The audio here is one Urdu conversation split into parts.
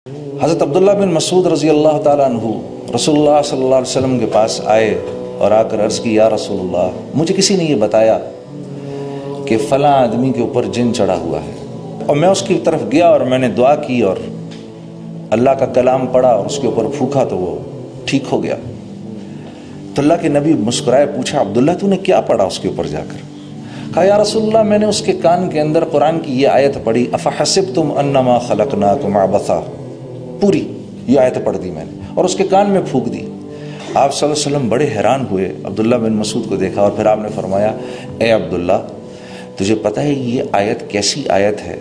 حضرت عبداللہ بن مسعود رضی اللہ تعالیٰ عنہ رسول اللہ صلی اللہ علیہ وسلم کے پاس آئے اور آ کر عرض کی، یا رسول اللہ، مجھے کسی نے یہ بتایا کہ فلاں آدمی کے اوپر جن چڑھا ہوا ہے، اور میں اس کی طرف گیا اور میں نے دعا کی اور اللہ کا کلام پڑھا اور اس کے اوپر پھونکا تو وہ ٹھیک ہو گیا۔ تو اللہ کے نبی مسکرائے، پوچھا عبداللہ تو نے کیا پڑھا اس کے اوپر جا کر؟ کہا یا رسول اللہ، میں نے اس کے کان کے اندر قرآن کی یہ آیت پڑھی، افحسبتم انما خلقناکم عبثا، پوری یہ آیت پڑھ دی میں نے اور اس کے کان میں پھونک دی۔ آپ صلی اللہ علیہ وسلم بڑے حیران ہوئے، عبداللہ بن مسعود کو دیکھا اور پھر آپ نے فرمایا، اے عبداللہ، تجھے پتہ ہے یہ آیت کیسی آیت ہے؟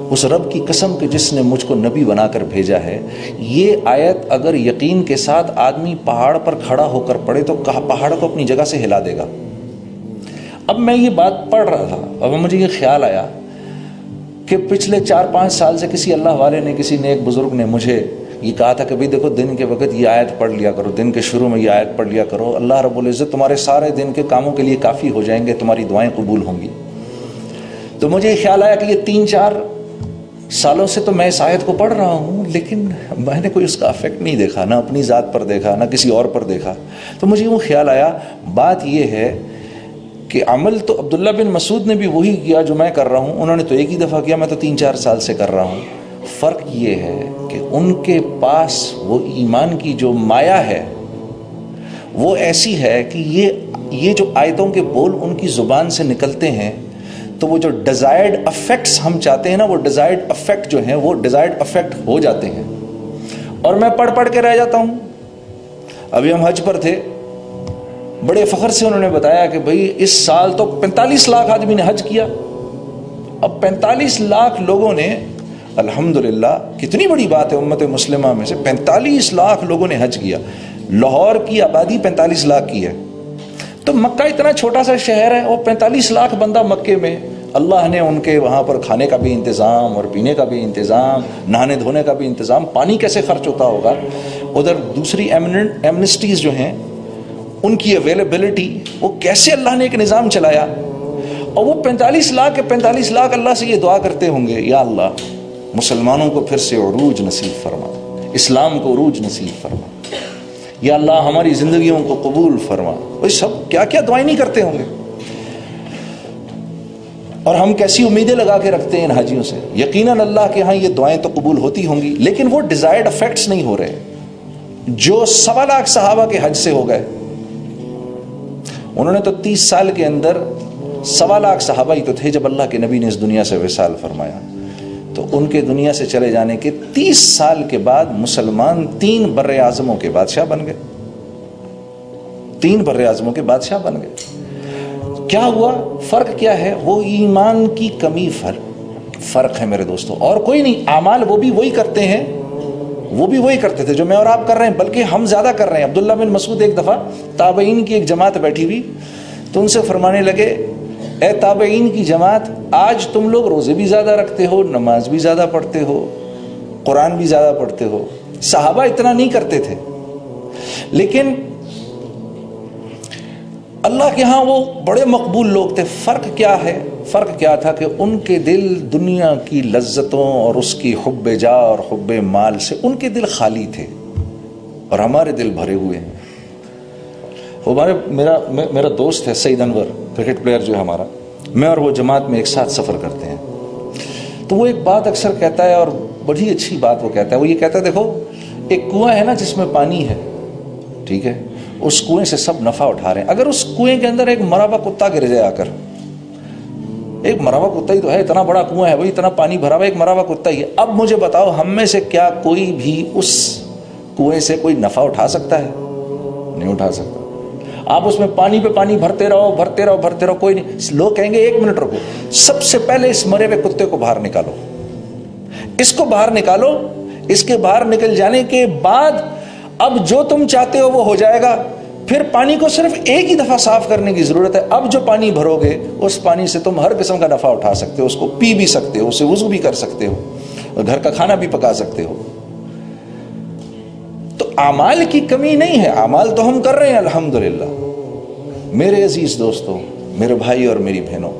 اس رب کی قسم کہ جس نے مجھ کو نبی بنا کر بھیجا ہے، یہ آیت اگر یقین کے ساتھ آدمی پہاڑ پر کھڑا ہو کر پڑھے تو پہاڑ کو اپنی جگہ سے ہلا دے گا۔ اب میں یہ بات پڑھ رہا تھا اور مجھے یہ خیال آیا کہ پچھلے 4-5 سال سے کسی اللہ والے نے، کسی نیک بزرگ نے مجھے یہ کہا تھا کہ بھئی دیکھو، دن کے وقت یہ آیت پڑھ لیا کرو، دن کے شروع میں یہ آیت پڑھ لیا کرو، اللہ رب العزت تمہارے سارے دن کے کاموں کے لیے کافی ہو جائیں گے، تمہاری دعائیں قبول ہوں گی۔ تو مجھے یہ خیال آیا کہ یہ 3-4 سالوں سے تو میں اس آیت کو پڑھ رہا ہوں، لیکن میں نے کوئی اس کا افیکٹ نہیں دیکھا، نہ اپنی ذات پر دیکھا، نہ کسی اور پر دیکھا۔ تو مجھے وہ خیال آیا، بات یہ ہے کہ عمل تو عبداللہ بن مسعود نے بھی وہی کیا جو میں کر رہا ہوں، انہوں نے تو ایک ہی دفعہ کیا، میں تو 3-4 سال سے کر رہا ہوں۔ فرق یہ ہے کہ ان کے پاس وہ ایمان کی جو مایا ہے وہ ایسی ہے کہ یہ جو آیتوں کے بول ان کی زبان سے نکلتے ہیں تو وہ جو ڈیزائرڈ افیکٹس ہم چاہتے ہیں نا، وہ ڈیزائرڈ افیکٹ جو ہیں وہ ڈیزائرڈ افیکٹ ہو جاتے ہیں، اور میں پڑھ کے رہ جاتا ہوں۔ ابھی ہم حج پر تھے، بڑے فخر سے انہوں نے بتایا کہ بھئی اس سال تو 45 لاکھ آدمی نے حج کیا۔ اب 45 لاکھ لوگوں نے، الحمدللہ کتنی بڑی بات ہے، امت مسلمہ میں سے 45 لاکھ لوگوں نے حج کیا۔ لاہور کی آبادی 45 لاکھ کی ہے، تو مکہ اتنا چھوٹا سا شہر ہے، وہ 45 لاکھ بندہ مکے میں، اللہ نے ان کے وہاں پر کھانے کا بھی انتظام اور پینے کا بھی انتظام، نہانے دھونے کا بھی انتظام، پانی کیسے خرچ ہوتا ہوگا، ادھر دوسری ایمنسٹیز جو ہیں ان کی اویلیبلٹی، وہ کیسے اللہ نے ایک نظام چلایا، اور وہ 45 لاکھ کے 45 لاکھ اللہ سے یہ دعا کرتے ہوں گے، یا اللہ مسلمانوں کو پھر سے عروج نصیب فرما، اسلام کو عروج نصیب فرما، یا اللہ ہماری زندگیوں کو قبول فرما۔ وہ سب کیا کیا دعائیں نہیں کرتے ہوں گے، اور ہم کیسی امیدیں لگا کے رکھتے ہیں ان حاجیوں سے۔ یقیناً اللہ کے ہاں یہ دعائیں تو قبول ہوتی ہوں گی، لیکن وہ ڈیزائرڈ افیکٹس نہیں ہو رہے جو 1.25 لاکھ صحابہ کے حج سے ہو گئے۔ انہوں نے تو 30 سال کے اندر 1.25 لاکھ صحابہ ہی تو تھے جب اللہ کے نبی نے اس دنیا سے وصال فرمایا، تو ان کے دنیا سے چلے جانے کے 30 سال کے بعد مسلمان 3 بر اعظموں کے بادشاہ بن گئے، 3 بر اعظموں کے بادشاہ بن گئے۔ کیا ہوا؟ فرق کیا ہے؟ وہ ایمان کی کمی فرق ہے میرے دوستوں، اور کوئی نہیں۔ اعمال وہ بھی وہی کرتے ہیں، وہ بھی وہی کرتے تھے جو میں اور آپ کر رہے ہیں، بلکہ ہم زیادہ کر رہے ہیں۔ عبداللہ بن مسعود ایک دفعہ تابعین کی ایک جماعت بیٹھی ہوئی تو ان سے فرمانے لگے، اے تابعین کی جماعت، آج تم لوگ روزے بھی زیادہ رکھتے ہو، نماز بھی زیادہ پڑھتے ہو، قرآن بھی زیادہ پڑھتے ہو۔ صحابہ اتنا نہیں کرتے تھے، لیکن اللہ کے ہاں وہ بڑے مقبول لوگ تھے۔ فرق کیا ہے؟ فرق کیا تھا کہ ان کے دل دنیا کی لذتوں اور اس کی حب جا اور حب مال سے ان کے دل خالی تھے، اور ہمارے دل بھرے ہوئے ہیں۔ میرا دوست ہے سعید انور، کرکٹ پلیئر جو ہے ہمارا، میں اور وہ جماعت میں ایک ساتھ سفر کرتے ہیں، تو وہ ایک بات اکثر کہتا ہے، اور بڑی اچھی بات وہ کہتا ہے۔ وہ یہ کہتا ہے، دیکھو ایک کنواں ہے نا جس میں پانی ہے، ٹھیک ہے، اس کنویں سے سب نفع اٹھا رہے ہیں، اگر اس کنویں کے اندر ایک مرا ہوا کتا گر جائے آ کر، ایک مرا ہوا کتا ہی تو ہے، اتنا بڑا کنواں ہے، وہی اتنا پانی بھرا ہوا، ایک مرا ہوا کتا ہی ہے، اب مجھے بتاؤ ہم میں سے کیا کوئی بھی اس کنویں سے کوئی نفع اٹھا سکتا ہے؟ نہیں اٹھا سکتا۔ آپ اس میں پانی پہ پانی بھرتے رہو، کوئی نہیں۔ لوگ کہیں گے 1 منٹ رکو، سب سے پہلے اس مرے ہوئے کتے کو باہر نکالو، اس کو باہر نکالو، اس کے باہر نکل جانے کے بعد اب جو تم چاہتے ہو وہ ہو جائے گا۔ پھر پانی کو صرف ایک ہی دفعہ صاف کرنے کی ضرورت ہے۔ اب جو پانی بھرو گے اس پانی سے تم ہر قسم کا نفع اٹھا سکتے ہو، اس کو پی بھی سکتے ہو، اسے وضو بھی کر سکتے ہو، اور گھر کا کھانا بھی پکا سکتے ہو۔ تو اعمال کی کمی نہیں ہے، اعمال تو ہم کر رہے ہیں الحمدللہ۔ میرے عزیز دوستوں، میرے بھائی اور میری بہنوں،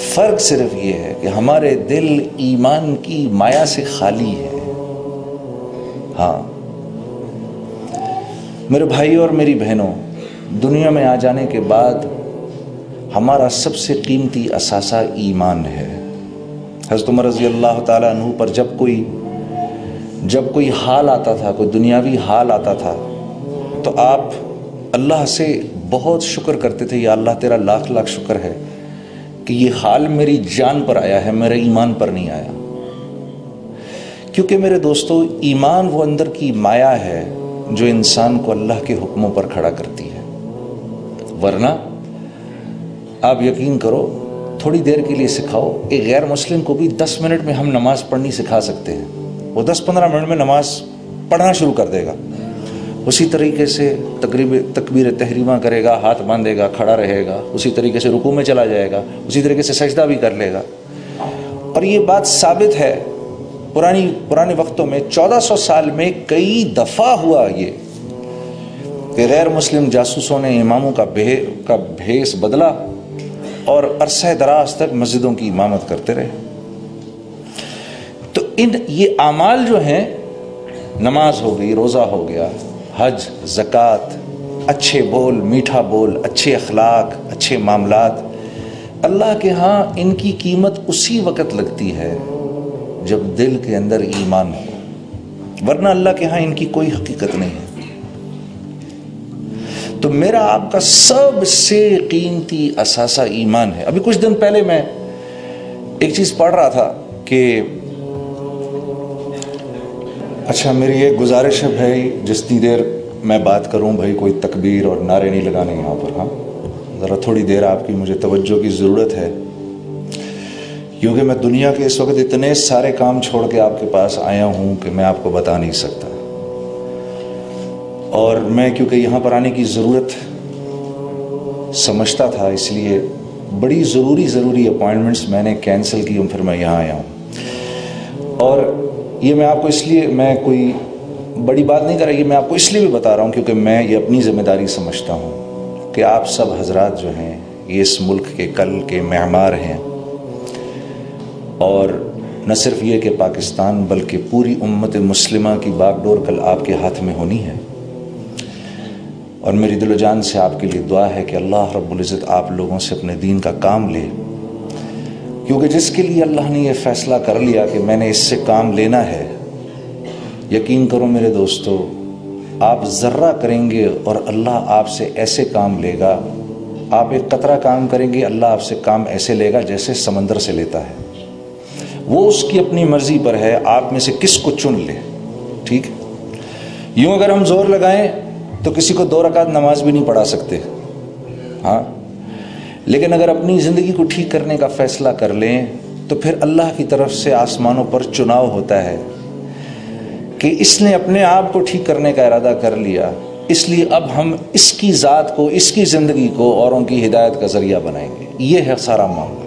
فرق صرف یہ ہے کہ ہمارے دل ایمان کی مایا سے خالی ہے، ہاں میرے بھائی اور میری بہنوں، دنیا میں آ جانے کے بعد ہمارا سب سے قیمتی اثاثہ ایمان ہے۔ حضرت عمر رضی اللہ تعالیٰ عنہ پر جب کوئی حال آتا تھا، کوئی دنیاوی حال آتا تھا، تو آپ اللہ سے بہت شکر کرتے تھے، یا اللہ تیرا لاکھ لاکھ شکر ہے کہ یہ حال میری جان پر آیا ہے، میرے ایمان پر نہیں آیا۔ کیونکہ میرے دوستو، ایمان وہ اندر کی مایا ہے جو انسان کو اللہ کے حکموں پر کھڑا کرتی ہے، ورنہ آپ یقین کرو، تھوڑی دیر کے لیے سکھاؤ، ایک غیر مسلم کو بھی 10 منٹ میں ہم نماز پڑھنی سکھا سکتے ہیں، وہ 10-15 منٹ میں نماز پڑھنا شروع کر دے گا، اسی طریقے سے تکبیر تحریمہ کرے گا، ہاتھ باندھے گا، کھڑا رہے گا، اسی طریقے سے رکوع میں چلا جائے گا، اسی طریقے سے سجدہ بھی کر لے گا۔ اور یہ بات ثابت ہے، پرانے وقتوں میں 1400 سال میں کئی دفعہ ہوا یہ کہ غیر مسلم جاسوسوں نے اماموں کا بھیس بدلا اور عرصہ دراز تک مسجدوں کی امامت کرتے رہے۔ تو یہ اعمال جو ہیں، نماز ہو گئی، روزہ ہو گیا، حج، زکوٰۃ، اچھے بول، میٹھا بول، اچھے اخلاق، اچھے معاملات، اللہ کے ہاں ان کی قیمت اسی وقت لگتی ہے جب دل کے اندر ایمان ہو، ورنہ اللہ کے ہاں ان کی کوئی حقیقت نہیں ہے۔ تو میرا آپ کا سب سے قیمتی اثاثہ ایمان ہے۔ ابھی کچھ دن پہلے میں ایک چیز پڑھ رہا تھا کہ اچھا، میری ایک گزارش ہے بھائی، جتنی دیر میں بات کروں بھائی، کوئی تکبیر اور نعرے نہیں لگانے یہاں پر، ہاں ذرا تھوڑی دیر آپ کی مجھے توجہ کی ضرورت ہے، کیونکہ میں دنیا کے اس وقت اتنے سارے کام چھوڑ کے آپ کے پاس آیا ہوں کہ میں آپ کو بتا نہیں سکتا، اور میں کیونکہ یہاں پر آنے کی ضرورت سمجھتا تھا، اس لیے بڑی ضروری اپوائنٹمنٹس میں نے کینسل کی اور پھر میں یہاں آیا ہوں۔ اور یہ میں آپ کو اس لیے، میں کوئی بڑی بات نہیں کر رہا، یہ میں آپ کو اس لیے بھی بتا رہا ہوں کیونکہ میں یہ اپنی ذمہ داری سمجھتا ہوں کہ آپ سب حضرات جو ہیں یہ اس ملک کے کل کے معمار ہیں، اور نہ صرف یہ کہ پاکستان بلکہ پوری امت مسلمہ کی باغ ڈور کل آپ کے ہاتھ میں ہونی ہے۔ اور میری دل و جان سے آپ کے لیے دعا ہے کہ اللہ رب العزت آپ لوگوں سے اپنے دین کا کام لے، کیونکہ جس کے لیے اللہ نے یہ فیصلہ کر لیا کہ میں نے اس سے کام لینا ہے، یقین کرو میرے دوستو، آپ ذرہ کریں گے اور اللہ آپ سے ایسے کام لے گا، آپ ایک قطرہ کام کریں گے، اللہ آپ سے کام ایسے لے گا جیسے سمندر سے لیتا ہے۔ وہ اس کی اپنی مرضی پر ہے، آپ میں سے کس کو چن لے، ٹھیک ہے؟ یوں اگر ہم زور لگائیں تو کسی کو 2 رکعت نماز بھی نہیں پڑھا سکتے، ہاں، لیکن اگر اپنی زندگی کو ٹھیک کرنے کا فیصلہ کر لیں تو پھر اللہ کی طرف سے آسمانوں پر چناؤ ہوتا ہے کہ اس نے اپنے آپ کو ٹھیک کرنے کا ارادہ کر لیا، اس لیے اب ہم اس کی ذات کو، اس کی زندگی کو اوروں کی ہدایت کا ذریعہ بنائیں گے۔ یہ ہے سارا معاملہ۔